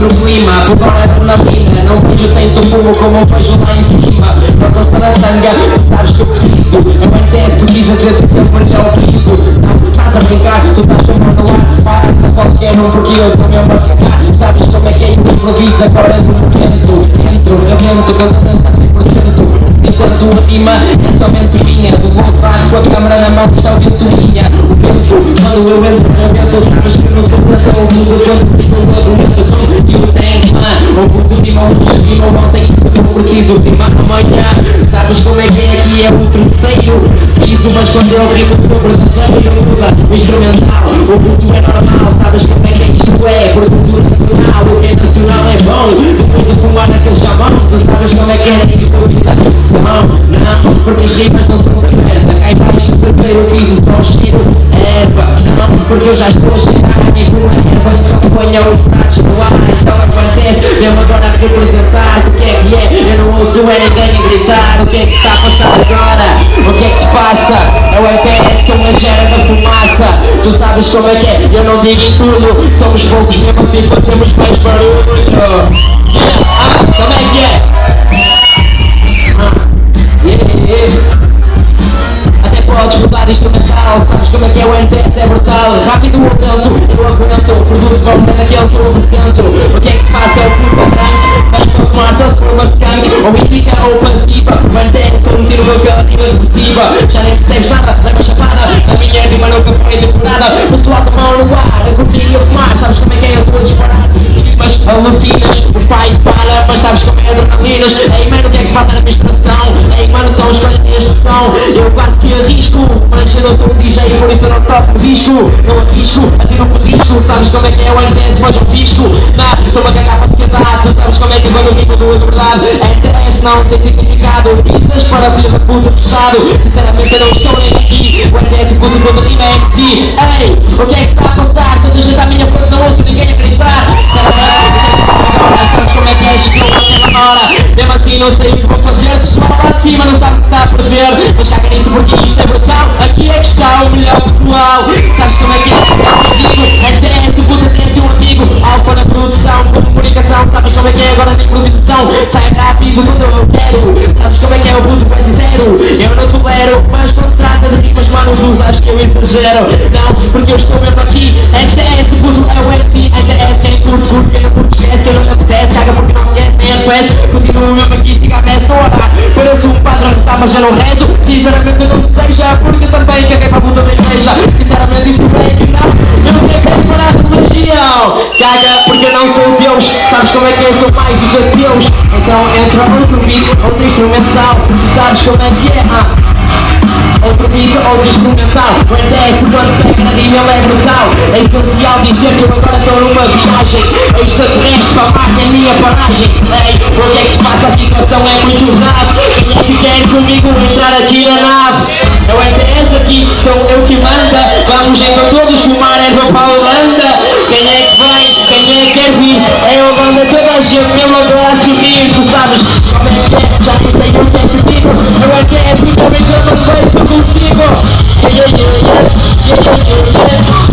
outro clima, por hora adrenalina. Não vejo tanto fumo como vejo lá em cima. Não tô só na tanga, tu sabes que eu preciso. Eu NTS precisa de ter tempo para o piso. Não estás a brincar, tu estás com a mão no ar. Para a qualquer um porque eu tô mesmo a cagar. Sabes como é que é o improviso agora do momento. Entro, rebento, cantando a 100%. Enquanto a rima é somente minha. Do outro lado com a câmara na mão está o vento minha. O vento, quando eu entro, rebento. Sabes que eu não sou platão, o mundo todo fica um movimento. E o tank, o puto rima, o puto rima, ontem isso eu preciso rimar amanhã. Sabes como é que é aqui, é o terceiro piso. Mas quando eu rimo sou verdadeiro. Muda o instrumental, o puto é normal. Sabes como é que isto é, produto nacional. O que é nacional é bom, depois de fumar aquele chamão. Tu sabes como é que é a improvisação. Não, porque as rimas não são da merda. Cá em baixo, o terceiro piso, só o cheiro erva. Não, porque eu já estou a cheirar a minha erva. Então ponha os braços no ar. Então acontece, mesmo agora a representar. O que é? Eu não ouço é ninguém a gritar. O que é que se está a passar agora? O que é que se passa? É o NTS com a gera da fumaça. Tu sabes como é que é? Eu não digo em tudo. Somos poucos mesmo assim fazemos mais barulho. Como é que é? Até podes mudar instrumental. Sabes como é que é o NTS, é brutal. Rápido ou lento, eu aguento. Produto bom é daquele que eu represento. O que é que se passa? É o puto branco. Vais para o mar, só se for uma skunk. Ou indica ou passiva. O NTS com um tiro pela rima depressiva. Já nem percebes nada, leva chapada. A minha rima nunca foi decorada. Pessoal com a mão no ar, a curtir e a fumar. Sabes como é que é? Eu estou a disparar. Rimas alucinas, o pai para. Mas sabes como é adrenalinas. Ei mano, o que é que se passa na administração? Ei mano, então escolha este som. Eu quase que arrisco, mas eu não sou um DJ, por isso eu não toco o disco. Não arrisco, atiro pro disco. Sabes como é que é o NTS, faz um fisco. Estou a cagar para a sociedade. Tu sabes como é que quando eu rimo do de verdade. NTS não tem significado. Pizzas para a filha da puta do estado. Sinceramente eu não estou nem aqui. O NTS puto quando rima é MC. Ei, o que é que se está a passar? Toda gente à minha frente, não ouço ninguém a gritar. Sabes como é que é? Chegou aquela hora. Mesmo assim não sei o que vou fazer. Pessoal lá de cima não sabe o que está a prever. Mas caga nisso porque isto é brutal. Aqui é que está o melhor pessoal. Sabes como é que é? Eu digo, NTS, o puto é teu amigo. Alfa na produção, boa comunicação. Sabes como é que é agora na improvisação? Sai rápido quando eu quero. Sabes como é que é o puto é sincero? Eu não tolero, mas quando se trata de rimas, mano, tu sabes que eu exagero. Não, porque eu estou mesmo aqui. NTS, o puto é o MC. NTS, quem curte, curte, quem não curte, esquece. Quem não lhe apetece, caga porque não conhece, nem NTS. Continuo mesmo aqui, siga a peça, estou a orar. Pareço um padrão que está, mas já não rezo. Sinceramente eu não deseja, porque também caguei para a puta da igreja. Sinceramente isso não é que não. Eu não sei quem parar de religião. Caga porque eu não sou Deus. Sabes como é que é? Sou mais dos ateus. Então entra outro beat, outro instrumental. Sabes como é que é? Outro beat, outro instrumental. O NTS quando pega na rima ele é brutal. É essencial dizer que eu agora estou numa viagem extraterrestre para Marte, é a minha paragem. Ei, o que é que se passa? A situação é muito grave. Quem é que quer comigo entrar aqui na nave? É o NTS aqui, sou eu que manda. Vamos então todos fumar erva para a Holanda. Quem é que vem? Quem é que quer vir? É a banda toda a gente mesmo agora a sorrir. Tu sabes como é que é? Já nem sei o que é que digo. É o NTS e também que eu não sei se eu consigo. Yeah, yeah, yeah, yeah, yeah, yeah, yeah.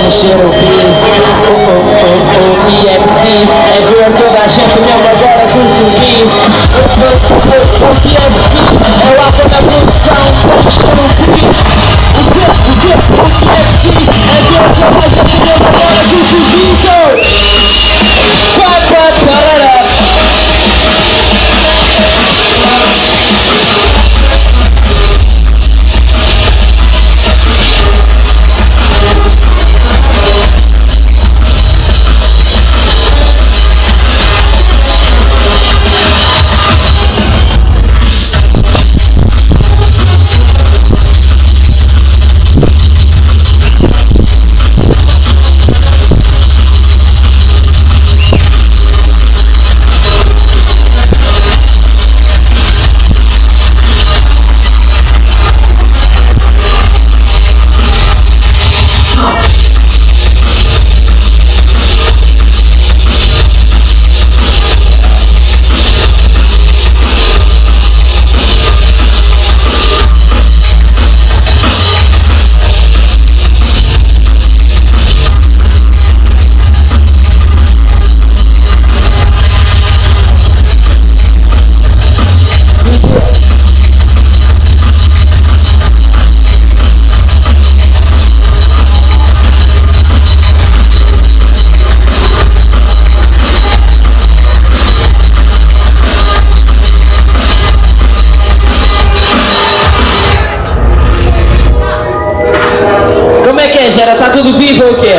encher o bis. E é preciso é ver toda a gente mesmo agora com sorriso. O que é preciso é lá para a produção para encher o bis. O que é preciso é ver toda a gente mesmo agora com sorriso. Como é que é, Gera? Tá tudo vivo ou o quê?